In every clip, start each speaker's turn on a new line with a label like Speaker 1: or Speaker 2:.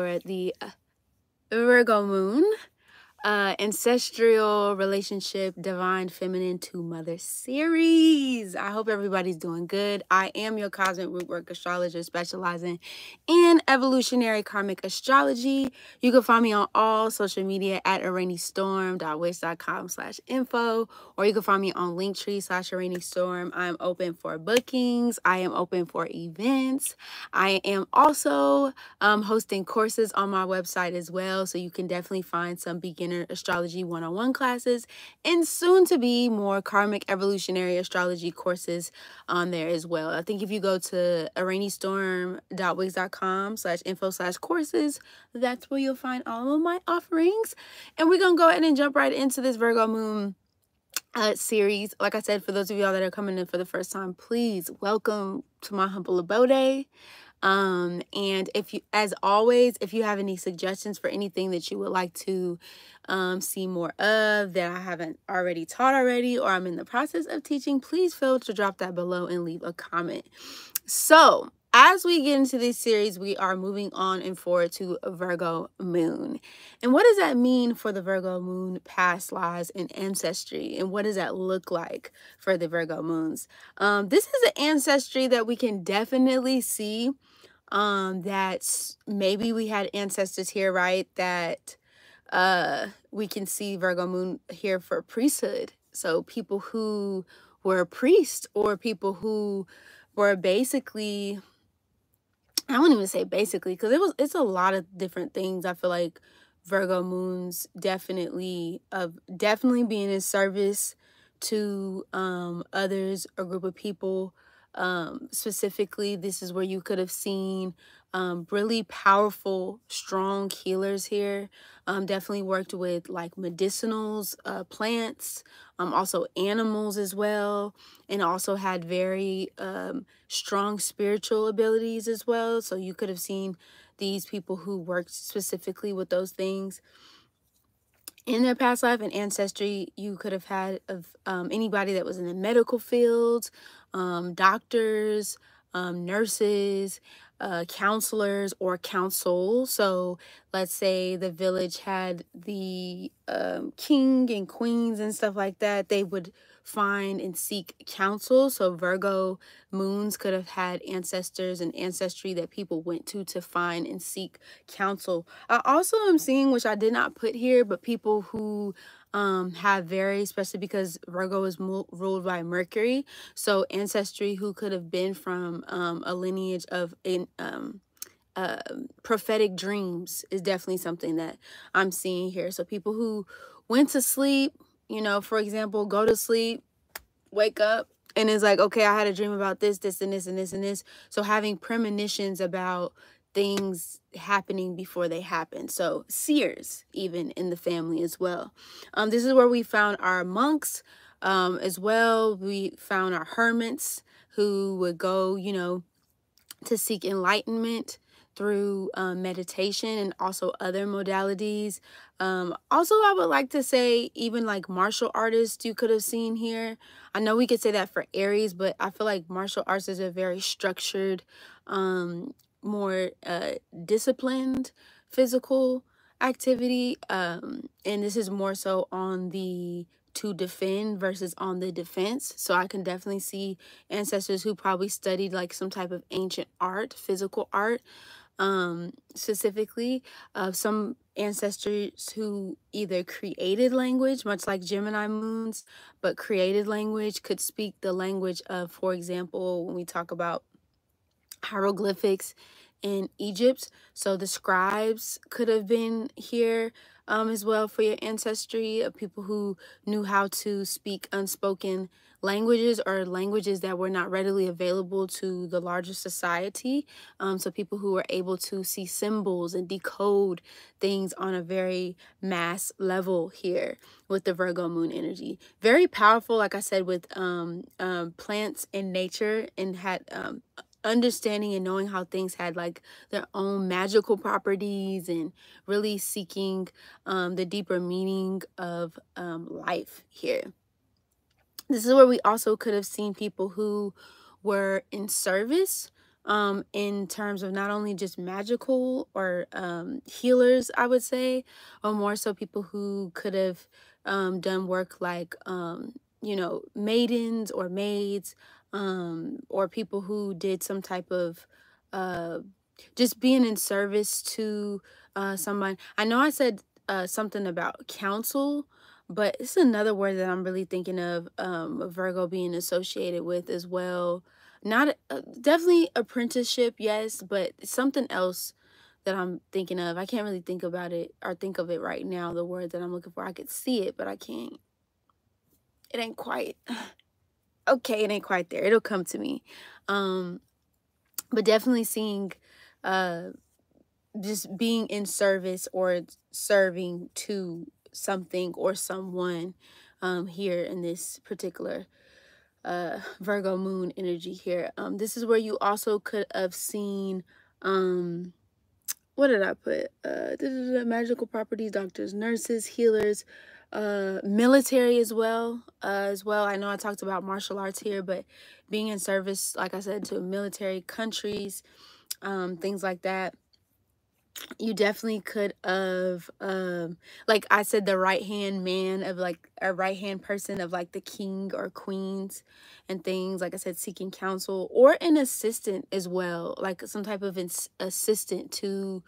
Speaker 1: for the Virgo moon. Ancestral relationship, divine feminine to mother series. I hope everybody's doing good. I am your cosmic rootwork astrologer specializing in evolutionary karmic astrology. You can find me on all social media at arainystorm.wix.com/info, or you can find me on linktree/arainystorm. I'm open for bookings. I am open for events. I am also hosting courses on my website as well, so you can definitely find some beginner astrology one-on-one classes and soon to be more karmic evolutionary astrology courses on there as well. I think if you go to arainystorm.wix.com/info/courses, that's where you'll find all of my offerings. And we're gonna go ahead and jump right into this Virgo moon series. Like I said, for those of y'all that are coming in for the first time, please welcome to my humble abode. And if you, as always, if you have any suggestions for anything that you would like to see more of that I haven't already taught already, or I'm in the process of teaching, please feel free to drop that below and leave a comment. So as we get into this series, we are moving on and forward to a Virgo moon. And what does that mean for the Virgo moon past lives and ancestry? And what does that look like for the Virgo moons? This is an ancestry that we can definitely see that maybe we had ancestors here, right? That we can see Virgo moon here for priesthood. So people who were priests, or people who were basically, I won't even say basically, because it's a lot of different things. I feel like Virgo moons definitely being in service to others, a group of people. Specifically, this is where you could have seen really powerful, strong healers here. Definitely worked with like medicinals, plants, also animals as well, and also had very strong spiritual abilities as well. So you could have seen these people who worked specifically with those things in their past life and ancestry. You could have had of anybody that was in the medical field, doctors, nurses, counselors, or council. So let's say the village had the king and queens and stuff like that. They would find and seek counsel. So Virgo moons could have had ancestors and ancestry that people went to find and seek counsel. I also am seeing, which I did not put here, but people who have very, especially because Virgo is ruled by Mercury, so ancestry who could have been from a lineage of prophetic dreams is definitely something that I'm seeing here. So people who went to sleep, you know, for example, go to sleep, wake up, and it's like, okay, I had a dream about this, this, and this, and this, and this. So having premonitions about things happening before they happen. So seers even in the family as well. This is where we found our monks as well. We found our hermits who would go, you know, to seek enlightenment through meditation and also other modalities. Also, I would like to say even like martial artists you could have seen here. I know we could say that for Aries, but I feel like martial arts is a very structured, more disciplined physical activity. And this is more so on the to defend versus on the defense. So I can definitely see ancestors who probably studied like some type of ancient art, physical art, specifically some ancestors who either created language, much like Gemini moons, but created language, could speak the language of, for example, when we talk about hieroglyphics in Egypt. So the scribes could have been here as well for your ancestry, of people who knew how to speak unspoken languages or languages that were not readily available to the larger society. So people who were able to see symbols and decode things on a very mass level here with the Virgo moon energy. Very powerful, like I said, with plants and nature, and had understanding and knowing how things had like their own magical properties, and really seeking the deeper meaning of life here. This is where we also could have seen people who were in service in terms of not only just magical or healers, I would say, or more so people who could have done work like, you know, maidens or maids, or people who did some type of uh, just being in service to someone. I know I said something about counsel, but it's another word that I'm really thinking of, Virgo being associated with as well. Not definitely apprenticeship, yes, but something else that I'm thinking of. I can't really think about it or think of it right now, the word that I'm looking for. I could see it, but I can't. It ain't quite. Okay, it ain't quite there. It'll come to me. Um, but definitely seeing uh just being in service or serving to something or someone here in this particular Virgo moon energy here. This is where you also could have seen what did I put? Magical properties, doctors, nurses, healers, military as well. I know I talked about martial arts here, but being in service, like I said, to military countries, things like that. You definitely could have like I said, the right hand man of like a right hand person of like the king or queens and things, like I said, seeking counsel, or an assistant as well, like some type of assistant to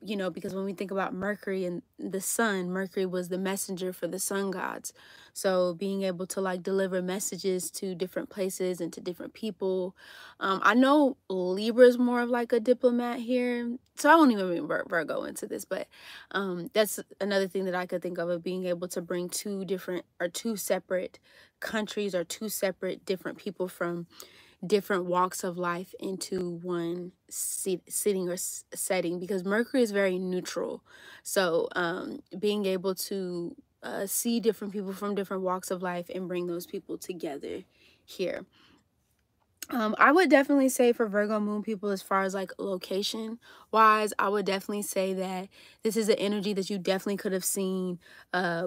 Speaker 1: you know, because when we think about Mercury and the sun, Mercury was the messenger for the sun gods. So being able to like deliver messages to different places and to different people. I know Libra is more of like a diplomat here, so I won't even bring Virgo into this, but that's another thing that I could think of being able to bring two separate countries or two separate different people from different walks of life into one sitting or setting, because Mercury is very neutral. So being able to see different people from different walks of life and bring those people together here. I would definitely say for Virgo moon people, as far as like location wise, I would definitely say that this is an energy that you definitely could have seen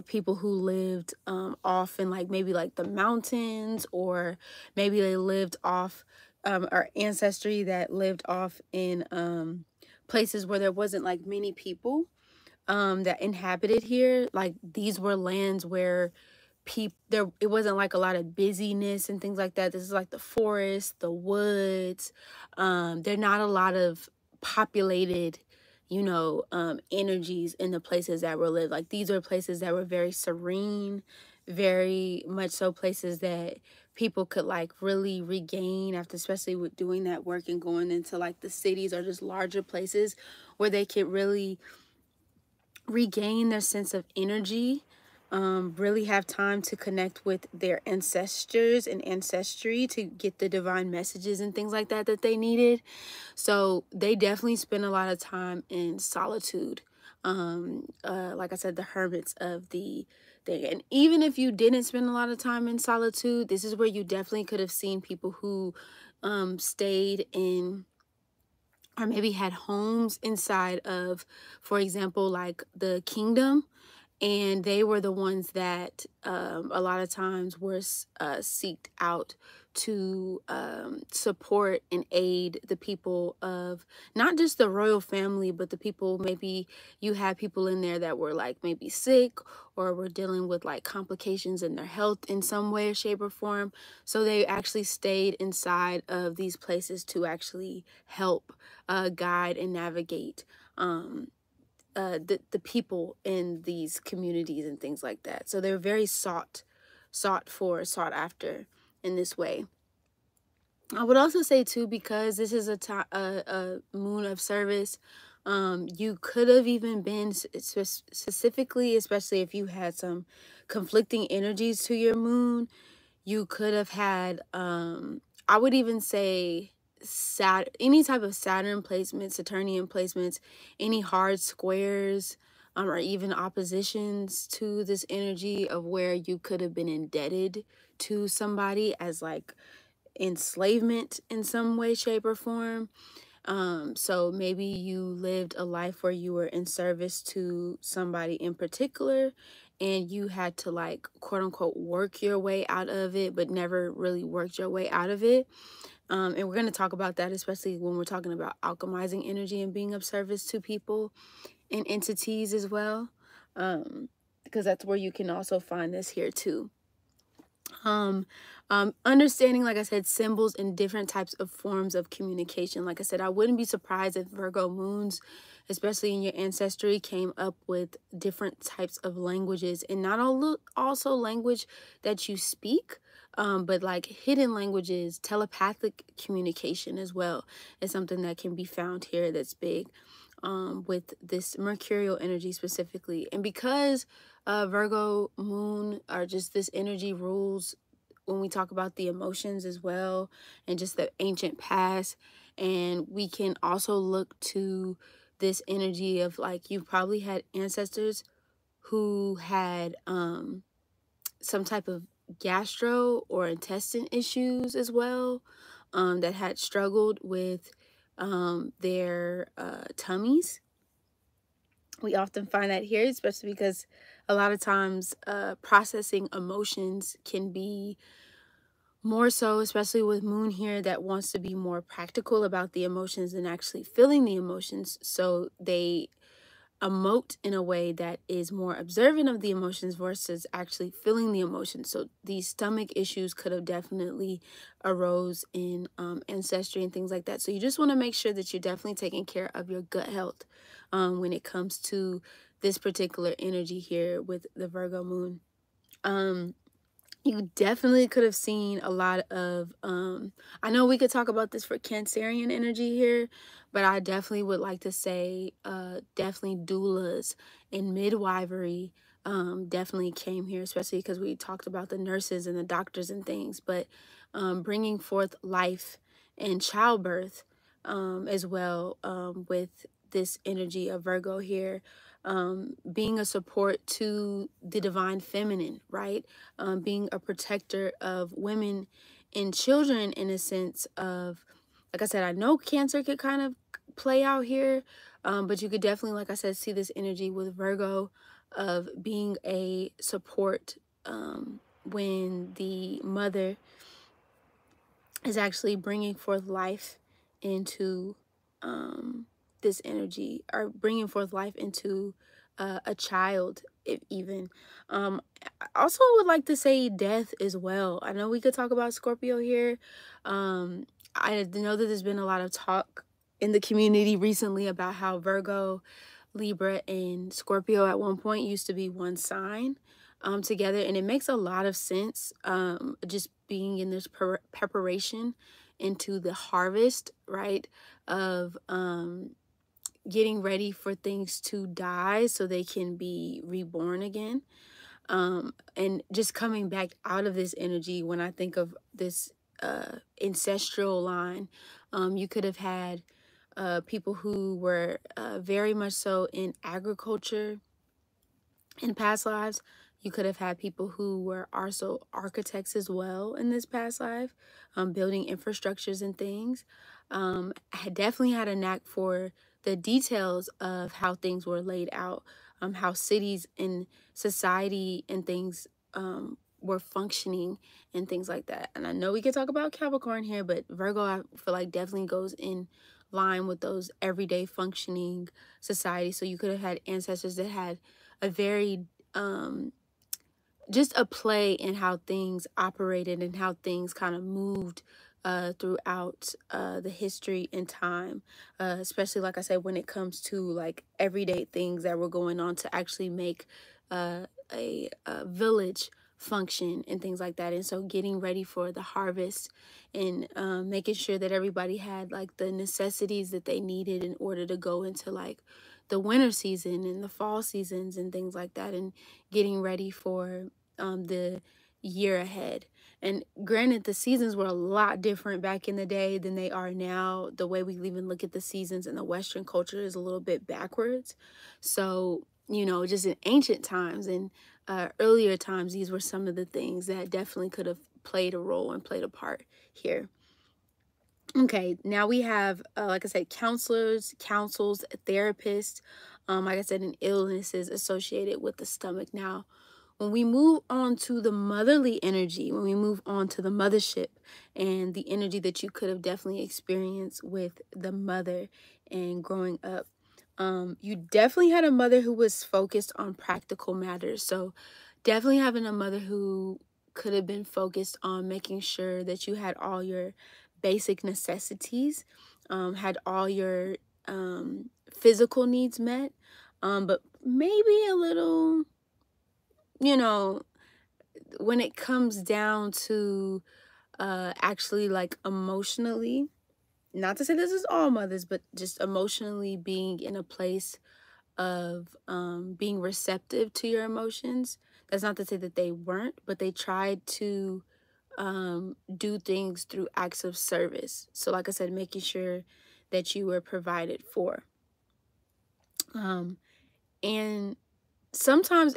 Speaker 1: people who lived off in like maybe like the mountains, or maybe they lived off or ancestry that lived off in places where there wasn't like many people that inhabited here. Like these were lands where it wasn't like a lot of busyness and things like that. This is like the forest, the woods. There are not a lot of populated, you know, energies in the places that were lived. Like these were places that were very serene, very much so places that people could like really regain after, especially with doing that work and going into like the cities or just larger places where they could really regain their sense of energy, really have time to connect with their ancestors and ancestry to get the divine messages and things like that that they needed. So they definitely spend a lot of time in solitude. Like I said, the hermits of the thing. And even if you didn't spend a lot of time in solitude, this is where you definitely could have seen people who stayed in or maybe had homes inside of, for example, like the kingdom, and they were the ones that a lot of times were seeked out to support and aid the people of not just the royal family, but the people, maybe you had people in there that were like maybe sick or were dealing with like complications in their health in some way, shape, or form. So they actually stayed inside of these places to actually help guide and navigate the people in these communities and things like that. So they're very sought after in this way. I would also say too, because this is a moon of service, you could have even been specifically, especially if you had some conflicting energies to your moon, you could have had I would even say any type of Saturn placements, Saturnian placements, any hard squares, or even oppositions to this energy of where you could have been indebted to somebody as like enslavement in some way, shape, or form. So maybe you lived a life where you were in service to somebody in particular, and you had to like quote unquote work your way out of it, but never really worked your way out of it. And we're going to talk about that, especially when we're talking about alchemizing energy and being of service to people and entities as well, because that's where you can also find this here too. Understanding, like I said, symbols and different types of forms of communication. Like I said, I wouldn't be surprised if Virgo moons, especially in your ancestry, came up with different types of languages, and not also language that you speak, but like hidden languages. Telepathic communication as well is something that can be found here that's big, with this mercurial energy specifically. And because Virgo moon, or just this energy, rules when we talk about the emotions as well, and just the ancient past. And we can also look to this energy of, like, you've probably had ancestors who had some type of gastro or intestine issues as well, that had struggled with their tummies. We often find that here, especially because a lot of times processing emotions can be more so, especially with moon here, that wants to be more practical about the emotions and actually feeling the emotions. So they emote in a way that is more observant of the emotions versus actually feeling the emotions. So these stomach issues could have definitely arose in ancestry and things like that. So you just want to make sure that you're definitely taking care of your gut health when it comes to this particular energy here with the Virgo moon. You definitely could have seen a lot of, I know we could talk about this for Cancerian energy here, but I definitely would like to say definitely doulas and midwifery definitely came here, especially because we talked about the nurses and the doctors and things, but bringing forth life and childbirth as well, with this energy of Virgo here, being a support to the divine feminine, right? Being a protector of women and children, in a sense of, like I said, I know Cancer could kind of play out here, but you could definitely, like I said, see this energy with Virgo of being a support when the mother is actually bringing forth life into this energy, or bringing forth life into a child, if even. I also would like to say death as well. I know we could talk about Scorpio here. I know that there's been a lot of talk in the community recently about how Virgo, Libra, and Scorpio at one point used to be one sign together, and it makes a lot of sense, just being in this preparation into the harvest, right, of getting ready for things to die so they can be reborn again, and just coming back out of this energy. When I think of this ancestral line, you could have had people who were very much so in agriculture in past lives. You could have had people who were also architects as well in this past life, building infrastructures and things. I definitely had a knack for the details of how things were laid out, how cities and society and things were functioning and things like that. And I know we could talk about Capricorn here, but Virgo, I feel like, definitely goes in line with those everyday functioning society. So you could have had ancestors that had a very just a play in how things operated and how things kind of moved throughout the history and time, especially, like I said, when it comes to like everyday things that were going on to actually make a village function and things like that. And so getting ready for the harvest and making sure that everybody had like the necessities that they needed in order to go into like the winter season and the fall seasons and things like that, and getting ready for the year ahead. And granted, the seasons were a lot different back in the day than they are now. The way we even look at the seasons in the Western culture is a little bit backwards. So, you know, just in ancient times and earlier times, these were some of the things that definitely could have played a role and played a part here. Okay, now we have, like I said, counselors, therapists, like I said, and illnesses associated with the stomach. Now, When we move on to the motherly energy, when we move on to the mothership and the energy that you could have definitely experienced with the mother and growing up, you definitely had a mother who was focused on practical matters. So definitely having a mother who could have been focused on making sure that you had all your basic necessities, had all your physical needs met, but maybe a little, you know, when it comes down to actually like emotionally, not to say this is all mothers, but just emotionally being in a place of being receptive to your emotions. That's not to say that they weren't, but they tried to do things through acts of service. So like I said, making sure that you were provided for. And sometimes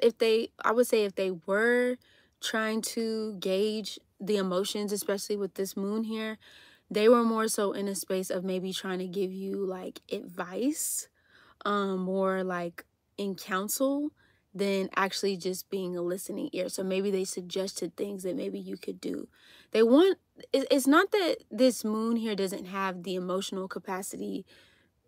Speaker 1: I would say if they were trying to gauge the emotions, especially with this moon here, they were more so in a space of maybe trying to give you like advice, more like in counsel than actually just being a listening ear. So maybe they suggested things that maybe you could do. It's not that this moon here doesn't have the emotional capacity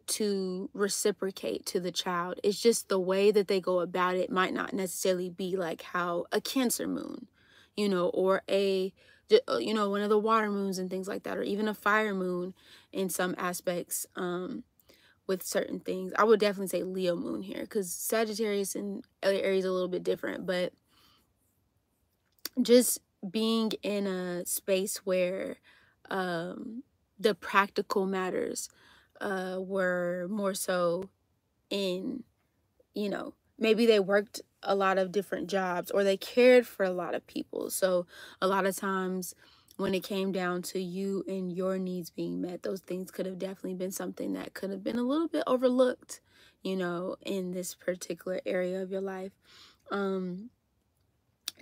Speaker 1: to reciprocate to the child. It's just the way that they go about it might not necessarily be like how a Cancer moon, or one of the water moons and things like that, or even a fire moon in some aspects, with certain things. I would definitely say Leo moon here, because Sagittarius and other Aries are a little bit different, but just being in a space where the practical matters were more so in, maybe they worked a lot of different jobs or they cared for a lot of people. So a lot of times when it came down to you and your needs being met, those things could have definitely been something that could have been a little bit overlooked, in this particular area of your life.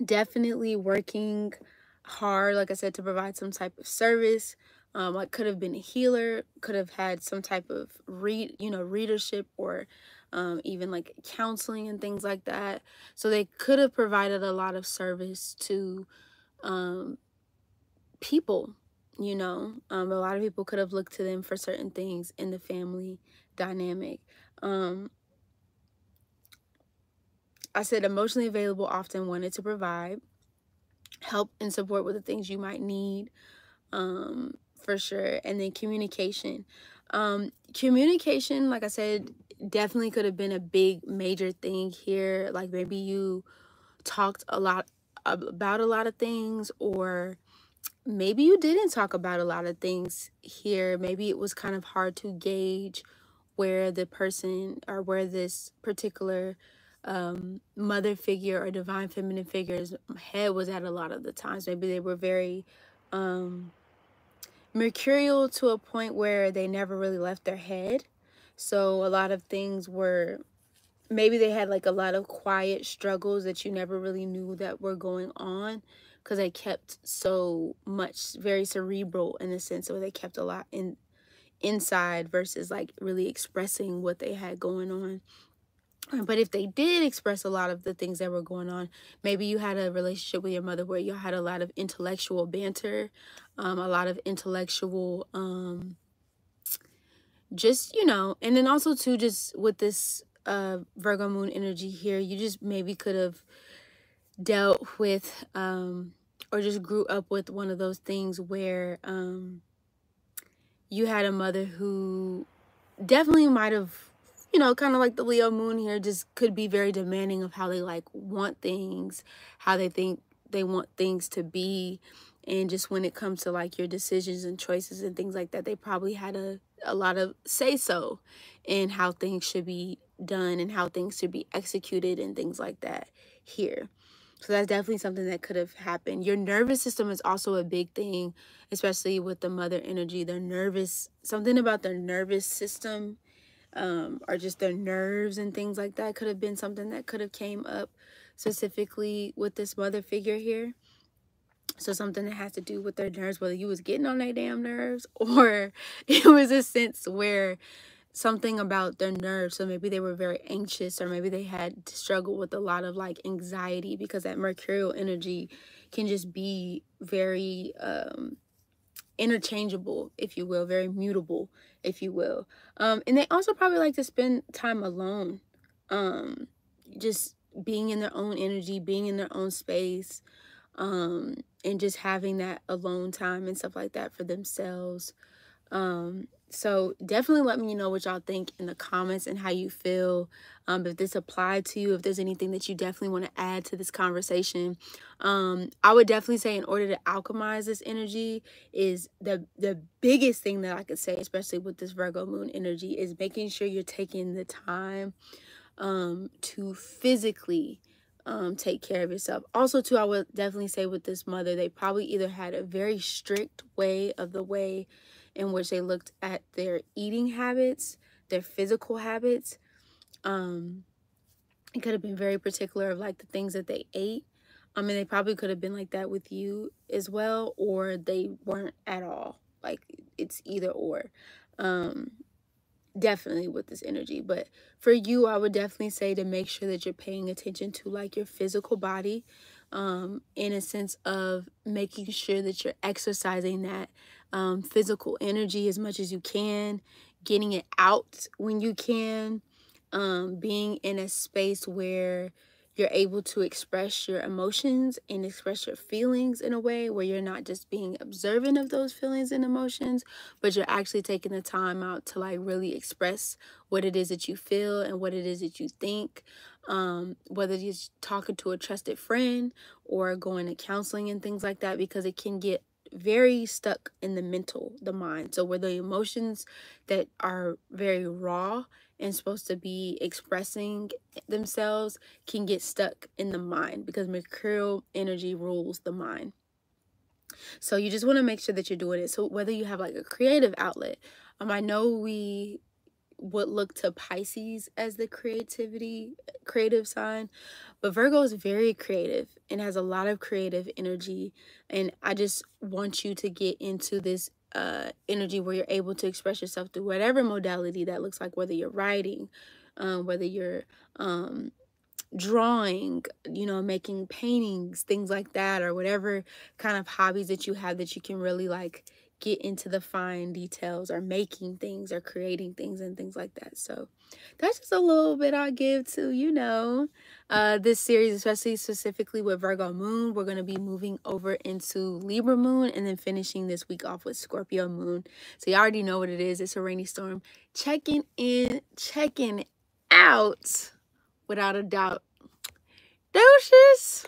Speaker 1: Definitely working hard, like I said, to provide some type of service. Like could have been a healer, could have had some type of readership, or even like counseling and things like that. So they could have provided a lot of service to people. A lot of people could have looked to them for certain things in the family dynamic. I said emotionally available, often wanted to provide help and support with the things you might need, for sure. And then communication. Communication, like I said, definitely could have been a big major thing here. Like maybe you talked a lot about a lot of things, or maybe you didn't talk about a lot of things here. Maybe it was kind of hard to gauge where the person, or where this particular mother figure or divine feminine figure's head was at a lot of the times. Maybe they were very mercurial to a point where they never really left their head. So a lot of things were, maybe they had like a lot of quiet struggles that you never really knew that were going on, because they kept so much very cerebral in the sense where they kept a lot inside versus like really expressing what they had going on. But if they did express a lot of the things that were going on, maybe you had a relationship with your mother where you had a lot of intellectual banter, a lot of intellectual, just, and then also too, just with this Virgo moon energy here, you just maybe could have dealt with, or just grew up with one of those things where you had a mother who definitely might have, kind of like the Leo moon here, just could be very demanding of how they like want things, how they think they want things to be. And just when it comes to like your decisions and choices and things like that, they probably had a lot of say so in how things should be done and how things should be executed and things like that here. So that's definitely something that could have happened. Your nervous system is also a big thing, especially with the mother energy. Something about their nervous system, or just their nerves and things like that could have been something that could have came up specifically with this mother figure here. So something that has to do with their nerves, whether you was getting on their damn nerves, or it was a sense where something about their nerves. So maybe they were very anxious, or maybe they had to struggle with a lot of like anxiety, because that mercurial energy can just be very interchangeable, if you will, very mutable, if you will. And they also probably like to spend time alone, just being in their own energy, being in their own space, and just having that alone time and stuff like that for themselves. So definitely let me know what y'all think in the comments and how you feel, if this applied to you, if there's anything that you definitely want to add to this conversation. I would definitely say, in order to alchemize this energy, is the biggest thing that I could say, especially with this Virgo moon energy, is making sure you're taking the time to physically take care of yourself. Also too, I would definitely say with this mother, they probably either had a very strict way in which they looked at their eating habits, their physical habits. It could have been very particular of like the things that they ate. I mean, they probably could have been like that with you as well, or they weren't at all. Like, it's either or. Definitely with this energy. But for you, I would definitely say to make sure that you're paying attention to like your physical body, in a sense of making sure that you're exercising that physical energy as much as you can, getting it out when you can, being in a space where you're able to express your emotions and express your feelings in a way where you're not just being observant of those feelings and emotions, but you're actually taking the time out to like really express what it is that you feel and what it is that you think. Whether you're talking to a trusted friend or going to counseling and things like that, because it can get very stuck in the mind. So where the emotions that are very raw and supposed to be expressing themselves can get stuck in the mind, because mercurial energy rules the mind. So you just want to make sure that you're doing it. So whether you have like a creative outlet, I know we would look to Pisces as the creative sign, but Virgo is very creative and has a lot of creative energy. And I just want you to get into this energy where you're able to express yourself through whatever modality that looks like, whether you're writing, whether you're drawing, making paintings, things like that, or whatever kind of hobbies that you have that you can really like get into the fine details, or making things or creating things and things like that. So that's just a little bit I give to this series, especially specifically with Virgo moon. We're going to be moving over into Libra moon and then finishing this week off with Scorpio moon. So you already know what it is. It's a rainy storm. Checking in, checking out, without a doubt. Deuces.